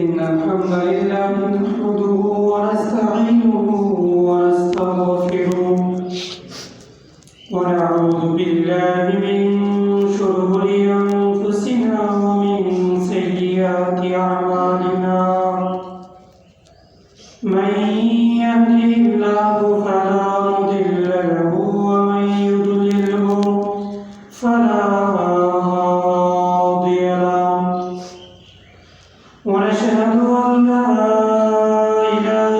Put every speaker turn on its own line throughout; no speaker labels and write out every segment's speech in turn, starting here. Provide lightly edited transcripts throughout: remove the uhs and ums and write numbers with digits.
إن الحمد لله نحمده ونستعينه ونستغفره ونعوذ بالله من شرور أنفسنا ومن سيئات أعمالنا من يهده الله فلا مضل له ومن يضلله فلا هادي له ونشهد أن لا إله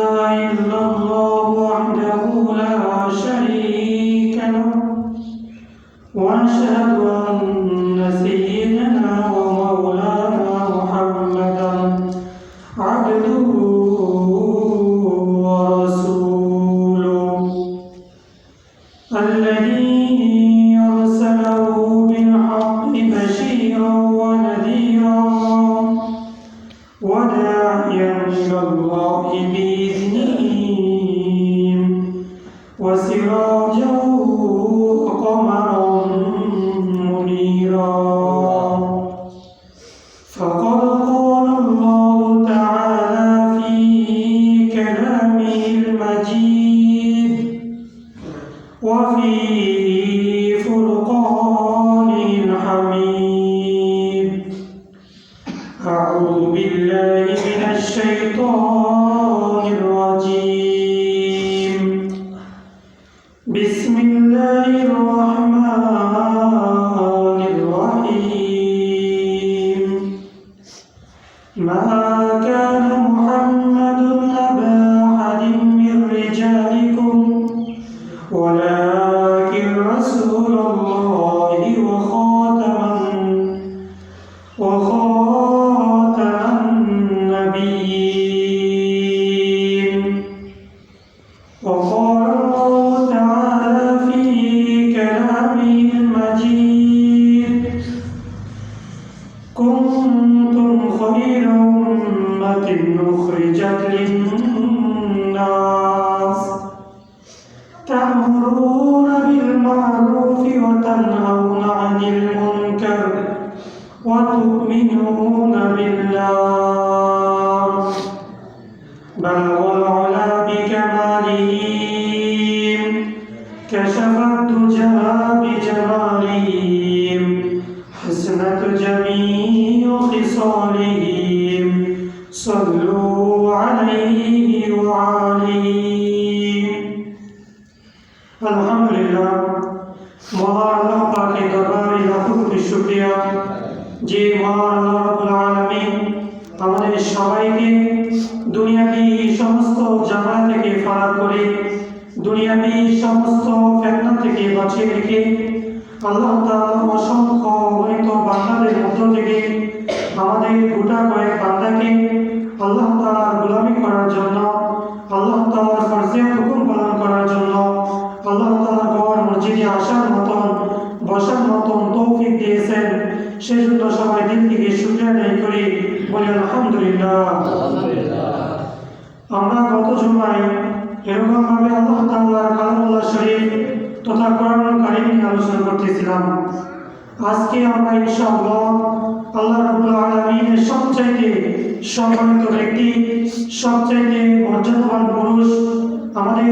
إلا الله وحده لا شريك له ونشهد أن سيدنا ومولانا محمدا عبده ورسوله الذي أرسله بالحق بشيرا ونذيرا وداعيا إلى الله بإذنه وسراجا وقمرا منيرا فقد قال الله تعالى في كلامه المجيد وفي فرقانه الحميد أعوذ بالله من الشيطان الرجيم بسم الله الرحمن الرحيم ما كان محمد أبا أحد من رجالكم ولكن رسول الله وخاتم النبيين وقال الله تعالى في كلامه المجيد كنتم خير أمة أخرجت للناس تأمرون بالمعروف وتنهون عن المنكر وتؤمنون بالله بلغ العلا بكماله كشف الدجى بجماله حسنت جميع خصاله صلوا عليه وعليه আলহামদুলিল্লাহ মহান আল্লাহ পাকের দরবারে লাখো কোটি শুকরিয়া যে মহান আল্লাহ রাব্বুল আলামিন আমাদের সবাইকে দুনিয়াবি সমস্ত জানা থেকে ফারাক করে দুনিয়াবি সমস্ত ফিতনা থেকে বাঁচিয়ে রেখে আল্লাহ তাআলা অসংখ্য অগণিত বান্দাদের মধ্য থেকে আমাদের গোটা কয়েক বান্দাকে আল্লাহ তাআলার গোলামি করার জন্য আল্লাহ তাআলার ফরজে হুকুম পালন করার জন্য আল্লাহ তাআলা ঘর মসজিদে আসার মতন বসার মতন তৌফিক দিয়েছেন সেজন্য সবাই দিল থেকে শুকরিয়া আদায় করি বলি আলহামদুলিল্লাহ। আমরা গত জুমায় এরকম ভাবে আল্লাহ তাআলার কালামুল্লাহ শরীফ তথা কোরআনুল কারীম নিয়ে আলোচনা করতেছিলাম। আজকে আমরা ইনশাআল্লাহ আল্লাহ রাব্বুল আলামিনের সবচাইতে সম্মানিত ব্যক্তি সবচাইতে মর্যাদাবান পুরুষ আমাদের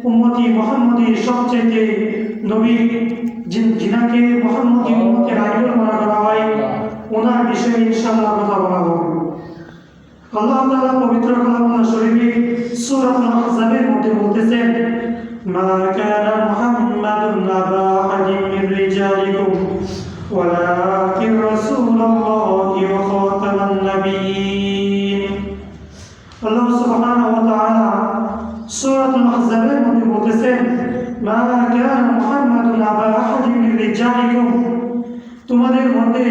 উম্মতি মুহাম্মদীর সবচাইতে নবী যিনাকে মুহাম্মদী উম্মতের আইডল মনে করা হয় ওনার বিষয়ে ইনশাআল্লাহ কথা বলা হবে। আল্লাহ তাআলা পবিত্র কালামুল্লাহ শরীফে সূরাতুল আহজাবের মধ্যে বলতেছেন মা কানা মুহাম্মাদুন আবা আহাদিন মির রিজালিকুম ওয়ালাকিন রাসূলুল্লাহি ওয়া খাতামান নাবিয়্যিন। আল্লাহ সুবহানাহু ওয়া তাআলা সূরাতুল আহজাবের মধ্যে বলতেছেন মা কানা মুহাম্মাদুন আবা আহাদিন মির রিজালিকুম, তোমাদের মধ্যে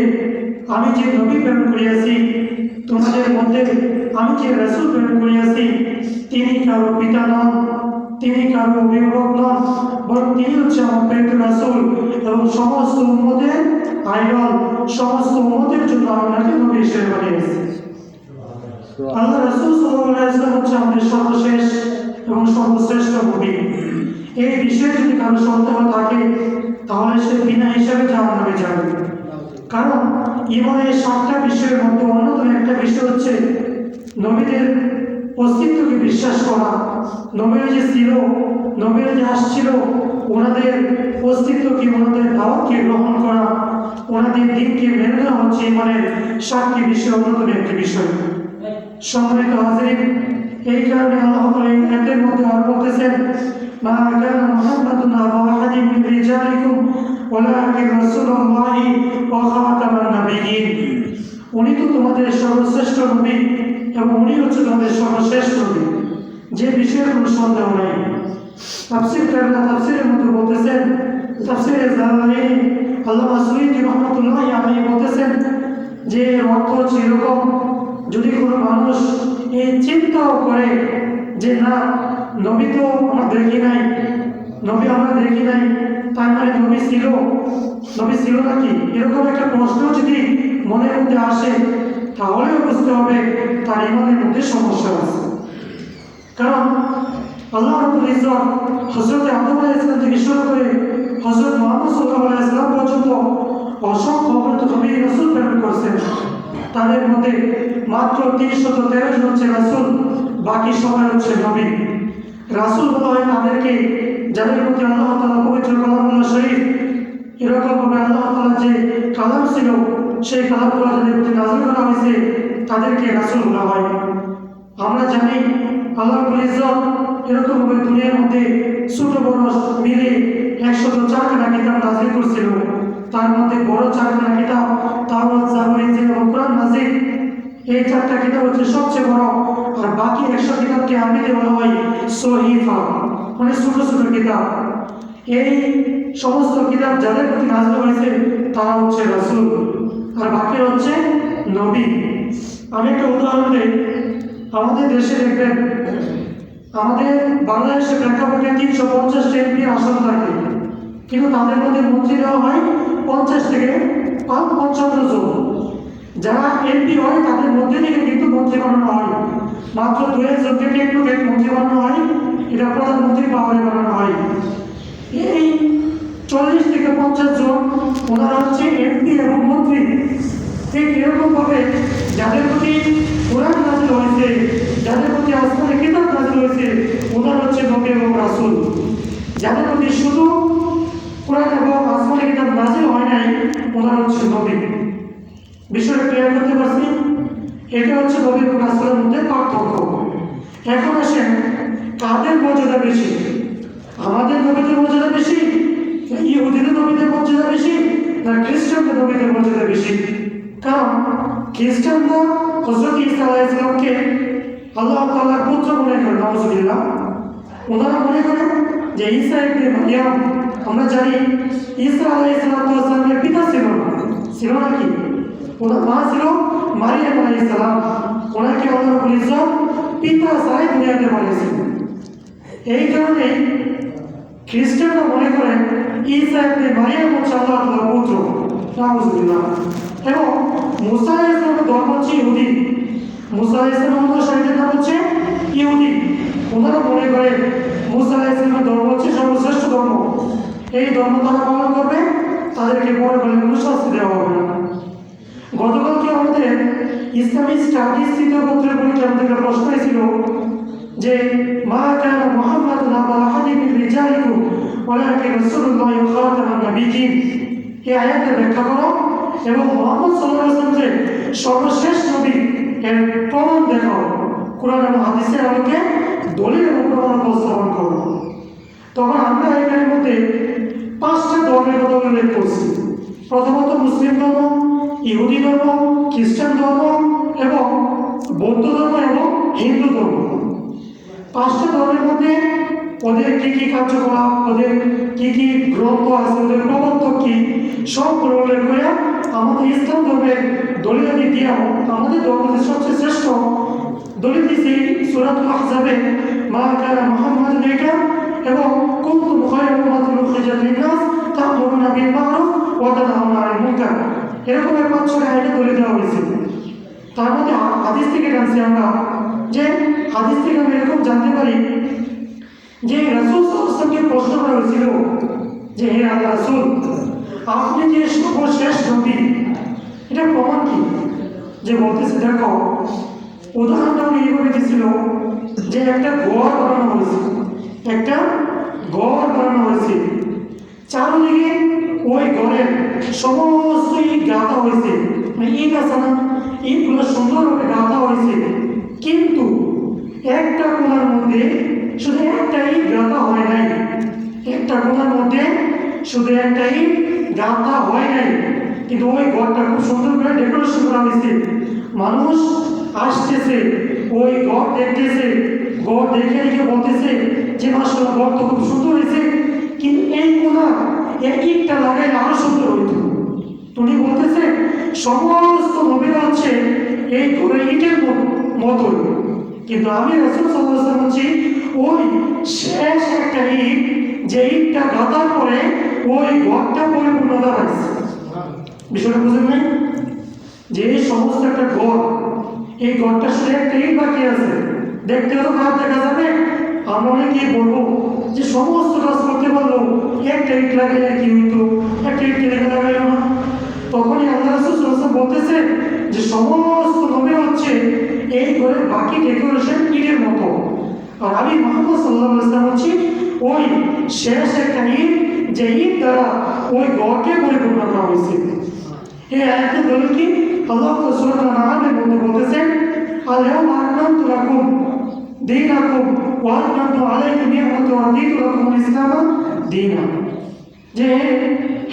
আমি যে নবী প্রেরণ করিয়াছি তোমাদের মধ্যে আমি যে রাসূল প্রেরণ করিয়াছি তিনি কারো পিতা নন, তিনি কারো অভিভাবক নন, বরং তিনি হচ্ছে আমার প্রেরিত রাসূল এবং সমস্ত উম্মতের আইডল, সমস্ত উম্মতের জন্য আপনাকে নবী হিসেবে বানিয়েছি। আল্লাহ রাসূল সাল্লাল্লাহু আলাইহি ওয়াসাল্লাম হচ্ছে আমাদের সর্বশেষ এবং সর্বশ্রেষ্ঠ নবী। এই বিষয়ে যদি কারো সন্দেহ থাকে তাহলে সে বিনা হিসাবে জাহান্নামে যাবে। কারণ ইমানের 7টা বিষয়ের মধ্যে অন্যতম একটা বিষয় হচ্ছে নবীদের অস্তিত্বকে বিশ্বাস করা, নবীরা যে ছিল, নবীরা যে আসছিল, ওনাদের অস্তিত্বকে, ওনাদের দাওয়াতকে গ্রহণ করা, ওনাদের দিনকে মেনে নেওয়া হচ্ছে ইমানের 7টি বিষয় অন্যতম একটি বিষয়। সম্মানিত হাজির, এই কারণে আল্লাহ তাআলা এই আয়াতের মধ্যে আর বলতেছেন, মা কানা মুহাম্মাদুন আবা আহাদিন মিন রিজালিকুম ওয়ালাকিন রাসূলুল্লাহি ওয়া খাতামান নাবিয়্যিন। উনি তো তোমাদের সর্বশ্রেষ্ঠ নবী এবং উনি হচ্ছে তোমাদের সর্বশ্রেষ্ঠ নবী, যে বিষয়ে কোনো সন্দেহ নাই। তাফসীরের মধ্যে বলতেছেন, তাফসীরে জালালাইন আল্লামা সুয়ুতী রাহমাতুল্লাহি আলাইহি বলতেছেন যে অর্থ হচ্ছে এরকম, যদি কোনো মানুষ এই চিন্তাও করে যে না, নবী তো আমরা দেখি নাই, নবী আমরা দেখি নাই, তার মানে নবী ছিল নাকি, এরকম একটা প্রশ্ন যদি মনের মধ্যে আসে, তাহলেও বুঝতে হবে তার ইমানের মধ্যে সমস্যা আছে। কারণ আল্লাহ রাব্বুল ইজ্জত হযরত আদম আলাইহিস সালাম থেকে শুরু করে হযরত মুহাম্মদ সাল্লাল্লাহু আলাইহি ওয়াসাল্লাম পর্যন্ত অসংখ্য নবী রাসূল প্রেরণ করেছেন। তাদের মধ্যে মাত্র 313 জন হচ্ছে রাসূল, বাকি সবাই হচ্ছে নবী। রাসূল বলা হয় তাদেরকে যাদের প্রতি আল্লাহ তাআলা পবিত্র কালামুল্লাহ শরীফ, এরকমভাবে আল্লাহ তাআলা যে কালাম ছিল সেই কালামগুলো যাদের প্রতি নাযিল করা হয়েছে তাদেরকে রাসূল বলা হয়। আমরা জানি আল্লাহ রাব্বুল ইজ্জত এরকমভাবে দুনিয়ার মধ্যে ছোট বড় মিলে 104খানা কিতাব নাযিল করছিল। তার মধ্যে বড় 4খানা কিতাব তাওরাত, জাবুর, ইনজিল এবং কোরআন নাযিল। এই 4টা কিতাব হচ্ছে সবচেয়ে বড়, আর বাকি 100 কিতাবকে আরবিতে বলা হয় সহিফা, মানে ছোট ছোট কিতাব। এই সমস্ত কিতাব যাদের প্রতি নাযিল হয়েছে তারা হচ্ছে রাসূল, আর বাকি হচ্ছে নবী। আমি একটা উদাহরণ দিই। আমাদের দেশে দেখবেন, আমাদের বাংলাদেশের প্রেক্ষাপটে 350 এমপি আসন থাকে, কিন্তু তাদের মধ্যে মন্ত্রী দেওয়া হয় 50 থেকে 55 জন। যারা এমপি হয় তাদের মধ্যে থেকে কিন্তু মন্ত্রী বানানো হয়, মাত্র 2-1 জনকে একটু মন্ত্রী বানানো হয়, এটা প্রধানমন্ত্রী পাওয়ারে বানানো হয়। এই 40 থেকে 50 জন ওনারা হচ্ছে এমপি এবং মন্ত্রী। ঠিক এরকমভাবে যাদের প্রতি কোরআন নাযিল হয়েছে, যাদের প্রতি আসমানের কিতাব নাযিল হয়েছে, ওনারা হচ্ছে নবী এবং রাসূল। যাদের প্রতি শুধু কোরআন এবং আসমানের কিতাব নাযিল হয় নাই, ওনারা হচ্ছে নবী। বিষয়টা ক্লিয়ার করতে পারছি? এটা হচ্ছে নবী এবং রাসূলের মধ্যে পার্থক্য। এখন আসেন, কাদের মর্যাদা বেশি? আমাদের নবীদের মর্যাদা বেশি, ইহুদিদের নবীদের মর্যাদা বেশি, না খ্রিস্টানদের নবীদের মর্যাদা বেশি? কারণ খ্রিস্টানরা হযরত ঈসা আলাইহিস সালামকে আল্লাহ তাআলার পুত্র মনে করে, নাউযুবিল্লাহ। ওনারা মনে করেন যে ঈসা ইবনে মারইয়াম, আমরা জানি ঈসা আলাইহিস সালামের পিতা ছিল নাকি? ওনার মা ছিল মারিয়াম আলাইহিস সালাম। ওনাকে আল্লাহ রাব্বুল ইজ্জত পিতা ছাড়াই দুনিয়াতে পাঠিয়েছিলেন। এই কারণে খ্রিস্টানরা মনে করেন ঈসা ইবনে মারইয়াম হচ্ছে আল্লাহ তাআলার পুত্র, নাউযুবিল্লাহ। এবং মুসা আলাইহিস সালামের ধর্ম হচ্ছে ইহুদি। মুসা আলাইহিস সালামের অনুসারীদের নাম হচ্ছে ইহুদি। ওনারা মনে করে মুসা আলাইহিস সালামের ধর্ম হচ্ছে সর্বশ্রেষ্ঠ ধর্ম। এই ধর্ম তারা পালন করবে, তাদেরকে পরকালে কোনো শাস্তি দেওয়া হবে না। গতকালকে আমাদের ইসলামিক স্টাডিজ তৃতীয় পত্রের পরীক্ষা আমাদের একটা প্রশ্ন ছিল যে মা কানা মুহাম্মাদুন আবা আহাদিন মিন রিজালিকুম ওয়ালাকিন রাসূলুল্লাহি ওয়া খাতামান নাবিয়্যিন। এই আয়াতের ব্যাখ্যা করো এবং মুহাম্মদ সাল্লাল্লাহু আলাইহি ওয়াসাল্লামকে সর্বশ্রেষ্ঠ নবী এর প্রমাণ দেখাও, কোরআন এবং হাদিসের আলোকে দলিল এবং প্রমাণ উপস্থাপন করো। তখন আমরা এখানের মধ্যে 5টা ধর্মের কথা উল্লেখ করছি। প্রথমত মুসলিম ধর্ম, ইহুদি ধর্ম, খ্রিস্টান ধর্ম এবং বৌদ্ধ ধর্ম এবং হিন্দু ধর্ম। 5টা ধর্মের মধ্যে ওদের কি কি কার্যকলাপ, ওদের কি কি গ্রন্থ আছে, ওদের প্রবর্তক কি, সবগুলো উল্লেখ করে আমাদের ইসলাম ধর্মের দলিলাদি দিয়া আমাদের ধর্মের সবচেয়ে শ্রেষ্ঠ দলিল দিয়েছি সূরাতুল আহজাবে মা কানা মুহাম্মাদুন এবং কুনতুম খায়রা উম্মাতিন উখরিজাত লিন-নাস তা'মুরুনা বিল মা'রুফ ওয়া তানহাউনা আনিল মুনকার। এরকম 5-6 আয়াতে দলিল দেওয়া হয়েছে। তার মধ্যে হাদিস থেকে জানছি আমরা, যে হাদিস থেকে আমরা এরকম জানতে পারি যে রাসূল সাল্লাল্লাহু আলাইহি ওয়াসাল্লামকে প্রশ্ন করা হয়েছিল যে হে আল্লাহ রাসূল, আপনি যে সর্বশেষ নবী, এটা প্রমাণ কি? যে বলতেছে দেখো উদাহরণটা উনি এইভাবে দিয়েছিল যে একটা ঘর বানানো হয়েছে, একটা ঘর বানানো হয়েছে, চারদিকে ওই ঘরের সমস্ত ইট গাঁথা হয়েছে, মানে ইট আছে না, ইটগুলো সুন্দরভাবে গাঁথা হয়েছে, কিন্তু একটা কোণার মধ্যে শুধু একটা ইট গাঁথা হয় নাই, একটা কোণার মধ্যে শুধু একটা ইট গাঁথা হয় নাই, কিন্তু ওই ঘরটা খুব সুন্দর করে ডেকোরেশন করা হয়েছে। মানুষ আসতেছে, ওই ঘর দেখতেছে, ঘর দেখে দেখে বলতেছে যে মাশাআল্লাহ ঘর তো খুব সুন্দর হয়েছে, কিন্তু এই কোণা এই ইটটা লাগাইলে আরো সুন্দর হইতো। তুমি বলতেছে সমস্ত নবীরা হচ্ছে এই ঘরের ইটের মতো, কিন্তু আমি রাসূল সাল্লাল্লাহু আলাইহি ওয়াসাল্লাম বলছি ওই শেষ একটা ইট, যে ইটটা গাঁথার পরে ওই ঘরটা পরিপূর্ণতা পাইছে। বিষয়টা বুঝেন নাই? যে এই সমস্ত একটা ঘর, এই ঘরটা শুধু একটা ইট বাকি আছে, দেখতে তো খারাপ দেখা যাবে, আমরা অনেকেই বলবো যে সমস্ত কাজ করতে পারলো, একটা ইট লাগাইলে কি হইতো, একটা ইট লেগে লাগাইল না। তখনই আল্লাহ রাসূল সাল্লাল্লাহু আলাইহি ওয়াসাল্লাম বলতেছে যে সমস্ত নবী হচ্ছে এই ঘরের বাকি ডেকোরেশন ইটের মতো, আর আমি মুহাম্মদ সাল্লাল্লাহু আলাইহি ওয়াসাল্লাম হচ্ছি ওই শেষ একটা ইট, যে ইট দ্বারা ওই ঘরকে পরিপূর্ণ করা হয়েছে। এই আয়াতে বলে কি আল্লাহ সূরা আন-নাহলের মধ্যে বলতেছেন আল-ইয়াওমা আকমালতু লাকুম দীনাকুম ওয়া আতমামতু আলাইকুম নি'মাতি ওয়া রাদিতু লাকুমুল ইসলাম দীনা। যে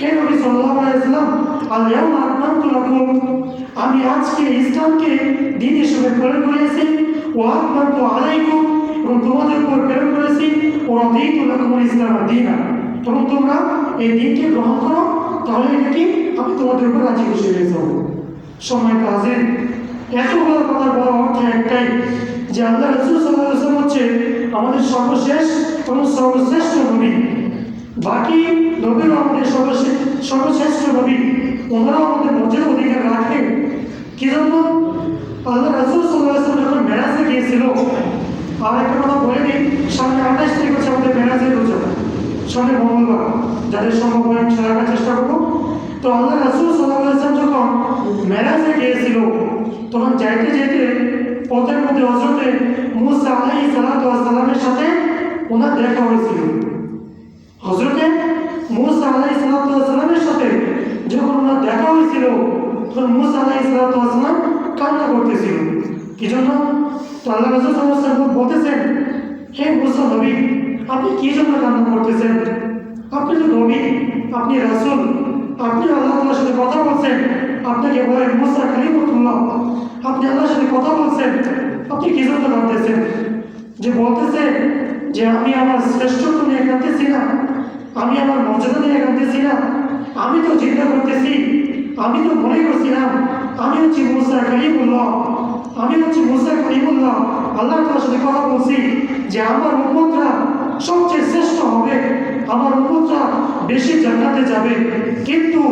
হে নবী সাল্লাল্লাহু আলাইহি ওয়াসাল্লাম, আল-ইয়াওমা আকমালতু লাকুম, আমি আজকে ইসলামকে দিন হিসেবে প্রেরণ করেছি, ওয়া আতমামতু আলাইকুম, এবং তোমাদের উপর প্রেরণ করেছি, ওয়া রাদিতু লাকুমুল ইসলাম দীনা, এবং তোমরা এই দিনকে গ্রহণ করো, তাহলে এটা কি আমি তোমাদের উপর রাজি খুশি হয়ে যাবো। সময় কাজের এতগুলো কথা বলার অর্থ একটাই যে আল্লাহ রাসূল সাল্লাল্লাহু আলাইহি ওয়াসাল্লাম হচ্ছে আমাদের সর্বশেষ এবং সর্বশ্রেষ্ঠ নবী। বাকি নবীরা আমাদের সর্বশ্রেষ্ঠ নবী, ওনারাও আমাদের মর্যাদা অধিকার রাখে। কি জন্য? আল্লাহ রাসূল সাল্লাল্লাহু আলাইহি ওয়াসাল্লাম যখন মেরাজে গিয়েছিল, আর একটা কথা বলে দিই, সামনে 28 তারিখ হচ্ছে আমাদের মেরাজের রোজা, সামনে মঙ্গলবার, যাদের সম্ভব হয় রাখার চেষ্টা করবো। তো আল্লাহ রাসূল সাল্লাল্লাহু আলাইহি ওয়াসাল্লাম যখন মেরাজে গিয়েছিল, তখন যাইতে যেতে পথের মধ্যে হযরতে মূসা আলাইহিস সালামের সাথে ওনার দেখা হয়েছিল। হযরতে মূসা আলাইহিস সালামের সাথে যখন ওনার দেখা হয়েছিল, তখন মূসা আলাইহিস সালাম কান্না করতেছিল। কি জন্য? তো আল্লাহ রাসূল সাল্লাল্লাহু আলাইহি ওয়াসাল্লাম বলতেছেন, হে মূসা নবী, আপনি কি জন্য কান্না করতেছেন? আপনি তো নবী, আপনি রাসূল, আপনি আল্লাহ তাআলার সাথে কথা বলছেন, আপনাকে বলে মূসা কালিমুল্লাহ, আপনি আল্লাহর সাথে কথা বলছেন, আপনি কি জন্য কাঁদতেছেন? যে বলতেছে যে আমি আমার শ্রেষ্ঠত্ব নিয়ে কাঁদতেছি না, আমি আমার মর্যাদা নিয়ে কাঁদতেছি না, আমি তো চিন্তা করতেছি, আমি তো মনে করছিলাম আমি হচ্ছি মূসা কালিমুল্লাহ, আমি হচ্ছি মূসা কালিমুল্লাহ, আল্লাহ তাআলার সাথে কথা বলছি যে আমার উম্মতরা সবচেয়ে শ্রেষ্ঠ হবে, আমার উম্মতরা বেশি জান্নাতে যাবে, কিন্তু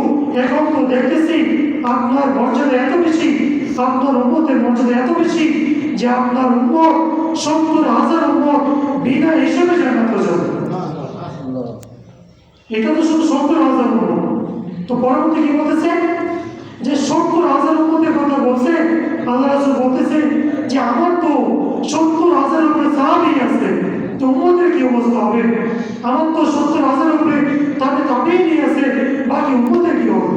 এখন তো দেখতেছি আপনার মর্যাদা এত বেশি, আপনার উম্মতের মর্যাদা এত বেশি যে আপনার উম্মত 70,000 উম্মত বিনা হিসেবে জান্নাতে যাবে। এটা তো শুধু 70,000 উম্মত। তো পরবর্তী কি বলতেছে যে 70,000 উম্মতের কথা বলছে, আল্লাহ রাসূল বলতেছে যে আমার তো 70,000 উপরে সাহাবী আছে, তো উম্মতের কি অবস্থা হবে? আমার তো 70,000 উপরে তাদের তাবেঈন আছে, বাকি উম্মতের কি হবে?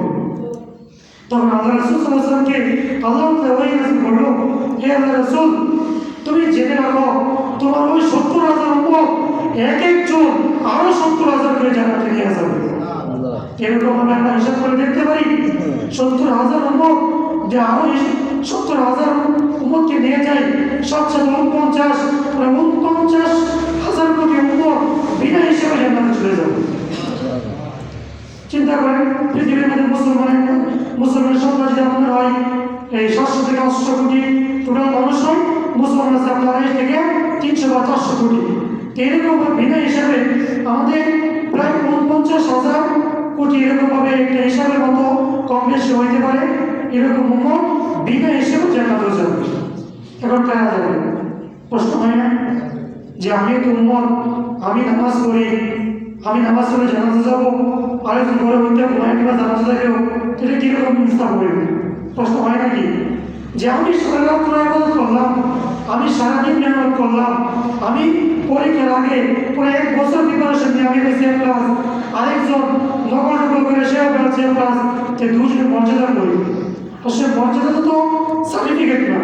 তখন আল্লাহ রাসূল সাল্লাল্লাহু আলাইহি ওয়াসাল্লামকে আল্লাহ তাআলা ওহী নাযিল করল, হে আল্লাহ রাসূল, তুমি জেনে রাখো তোমার ওই 70,000 উম্মত এক একজন আরো 70,000 করে জান্নাতে নিয়ে যাবে। এরকম ভাবে আমরা হিসাব করে দেখতে পারি 70,000 উম্মত যে আরো 70,000 উম্মতকে নিয়ে যায়, 49,000 কোটি উম্মত বিনা হিসেবে জান্নাতে চলে যাবে। চিন্তা করেন পৃথিবীর মধ্যে মুসলমানের সংখ্যা যদি আপনার হয় এই 700 থেকে 800 কোটি টোটাল মানুষ হয়, মুসলমান আছে আপনার 2.5 থেকে 300 বা 400 কোটি। এরকম বিনা হিসাবে আমাদের প্রায় 49,000 কোটি এরকমভাবে একটা হিসাবের মতো কম বেশি হইতে পারে, এরকম উম্মত বিনা হিসেবে জান্নাতে যাবে। এখন কারা যাবে? প্রশ্ন হয় না যে আমি তো উম্মত, আমি নামাজ পড়ি, আমি নামাজ পড়ে জানাজা যাবো, আরেকজন ঘরে হইতে ঘুমায় কিংবা জানাজা যাবেও, এটা কিরকম ইনসাফ করবে? প্রশ্ন হয় নাকি? যে আমি সারা রাত ইবাদত করলাম, আমি সারাদিন মেহনত করলাম, আমি পরীক্ষার আগে পুরো 1 বছর প্রিপারেশন নিয়ে আমি পেয়েছি ক্লাস, আরেকজন নকল করে সেও পেয়েছে ক্লাস, যে দুজনের মর্যাদা করি। আসলে মর্যাদা তো সার্টিফিকেট না,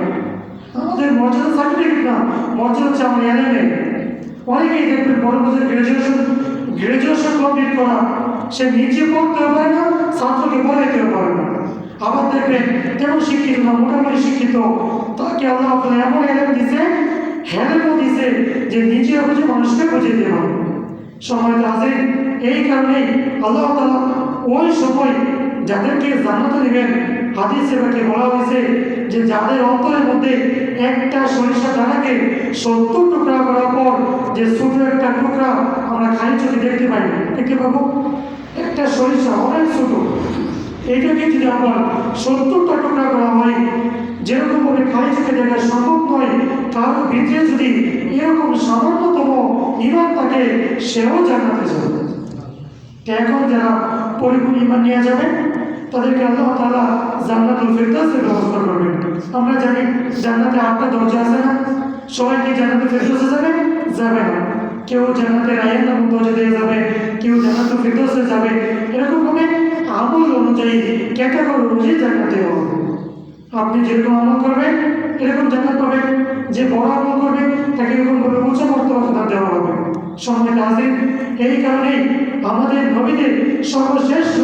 আমাদের মর্যাদা সার্টিফিকেট না, মর্যাদা হচ্ছে আমার এলএমএ। অনেকেই দেখবেন বড় বড় গ্রাজুয়েশন কমপ্লিট করা, সে নিজে পড়তেও পারে না, ছাত্রকে পড়াইতেও পারে না। আবার দেখবেন তেমন শিক্ষিত না, মোটামুটি শিক্ষিত, তাকে আল্লাহ এমন এলএম দিছে, হেলেমও দিছে যে নিজে বুঝে মানুষকে বুঝিয়ে দেওয়া। সময় আছে, এই কারণেই আল্লাহ তাআলা ওই সময় যাদেরকে জান্নাতে দিবেন, হাদিসে বাকি বলা হয়েছে যে যাদের অন্তরের মধ্যে একটা সরিষা দানাকে 70 টুকরা করার পর যে ছোট একটা টুকরা আমরা খালি চোখে দেখতে পাই, দেখতে পাবো একটা সরিষা অনেক ছোট, এইটাকে যদি আবার 70টা টুকরা করা হয়, যেরকম ভাবে খালি চোখে দেখা সম্ভব নয়, তার ভিতরে যদি এরকম সামান্যতম ঈমান থাকে, সেও জান্নাতে যাবে। এখন যারা পরিপূর্ণ ঈমান নিয়ে যাবে, তাদেরকে আল্লাহ তাআলা জান্নাতুল ফিরদাউসের ব্যবস্থা করবেন। আমরা জানি জান্নাতে 8টা দরজা আছে না? সবাই কি জান্নাতুল ফিরদাউসে যাবে? যাবে না। কেউ জান্নাতে রায়্যান নামক দরজা দিয়ে যাবে, কেউ জান্নাতুল ফিরদাউসে যাবে। এরকম ভাবে আমল অনুযায়ী, ক্যাটাগরি অনুযায়ী জান্নাতে হবে। আপনি যেরকম আমল করবেন এরকম জান্নাত পাবেন, যে বড় আমল করবে তাকে এরকম ভাবে উচ্চ মর্যাদা দেওয়া হবে। সম্মানিত হাজির, এই কারণেই আমাদের নবীদের সর্বশ্রেষ্ঠ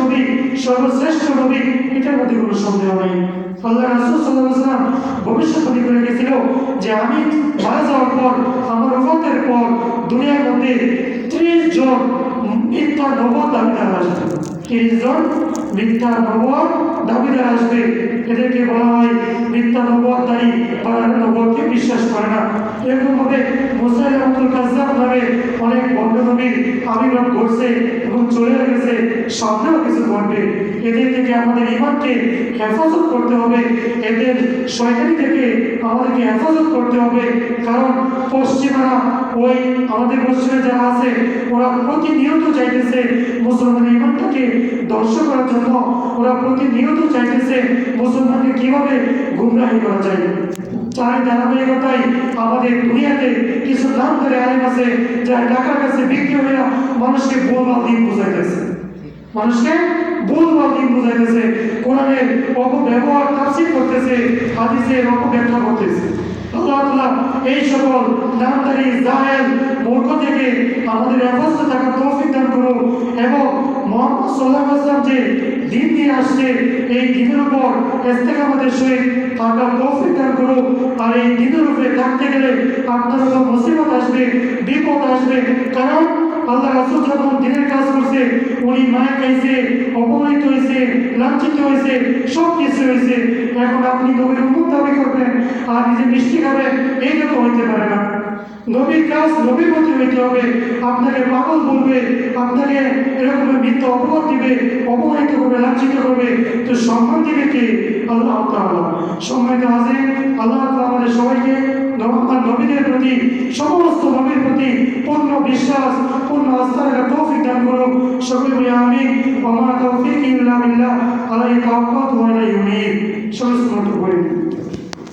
নবী, এটার মধ্যে কোনো সন্দেহ নেই। আল্লাহ রাসূল সাল্লাল্লাহু আলাইহি ওয়াসাল্লাম ভবিষ্যৎবাণী করে গেছিল যে আমি মারা যাওয়ার পর, আমার ওফাতের পর দুনিয়ার মধ্যে 30 জন মিথ্যা নবুয়ত দাবিদার আসবে। 30 জন মিথ্যা নবুয়ত দাবিদার আসবে। এদেরকে বলা হয় মিথ্যা নবুয়তদারী, তারা নবুয়তকে বিশ্বাস করে না। এরকম ভাবে মুসাইলামাতুল কাজ্জাব নামে অনেক বন্ড নবীর আবির্ভাব ঘটছে এবং চলে গেছে, সামনেও কিছু ঘটবে। এদের থেকে আমাদের ঈমানকে হেফাজত করতে হবে, এদের শয়তানি থেকে আমাদেরকে হেফাজত করতে হবে। কারণ পশ্চিমারা, ওই আমাদের পশ্চিমে যারা আছে, ওরা প্রতিনিয়ত চাইতেছে মুসলমানের ঈমানটাকে ধ্বংস করার জন্য। ওরা প্রতিনিয়ত চাইতেছে মুসলমানকে কিভাবে গুমরাহি করা যায়। তার ধারাবাহিকতায় আমাদের দুনিয়াতে কিছু নামধারী আলেম আছে, যারা টাকার কাছে বিক্রি হইয়া মানুষকে ভুলভাল দিন বুঝাইতেছে, কোরআনের অপব্যবহার তাফসীর করতেছে, হাদিসের অপব্যাখ্যা করতেছে। আল্লাহ তাআলা এই সকল নামধারী জাহেল মূর্খ থেকে আমাদের হেফাজতে থাকার তৌফিক দান করুন, এবং মুহাম্মদ সাল্লাল্লাহু আলাইহি ওয়াসাল্লাম যে দিন নিয়ে আসছে, এই দিনের উপর ইস্তেকামতের সহিত থাকার তৌফিক দান করুন। আর এই দিনের উপরে থাকতে গেলে আপনার উপর মুসিবত আসবে, বিপদ আসবে। কারণ আল্লাহ রাসূল যখন দিনের কাজ করছে, উনি মায়ের খাইছে, অপমানিত হয়েছে, লাঞ্ছিত হয়েছে, সব কিছু হয়েছে। এখন আপনি নবীর উম্মত দাবি করবেন আর নিজে মিষ্টি খাবেন, এইটা তো হইতে পারে না। নবীর কাজ নবীর মতো হইতে হবে। আপনাকে পাগল বলবে, আপনাকে এরকম মিথ্যা অপবাদ দিবে, অপমানিত করবে, লাঞ্ছিত করবে, তো সম্মান দিবে কে? আল্লাহ তাআলা। সম্মানিত হাজির, আল্লাহ তাআলা আমাদের সবাইকে নবীদের প্রতি, সমস্ত নবীর প্রতি পূর্ণ বিশ্বাস, পূর্ণ আস্থা রাখার তৌফিক দান করুন। সকলে বলি আমিন। ওয়া মা তাওফীকি ইল্লা বিল্লাহ, আলাইহি তাওয়াক্কালতু ওয়া ইলাইহি উনীব। সকলে সুন্নাত পড়ি।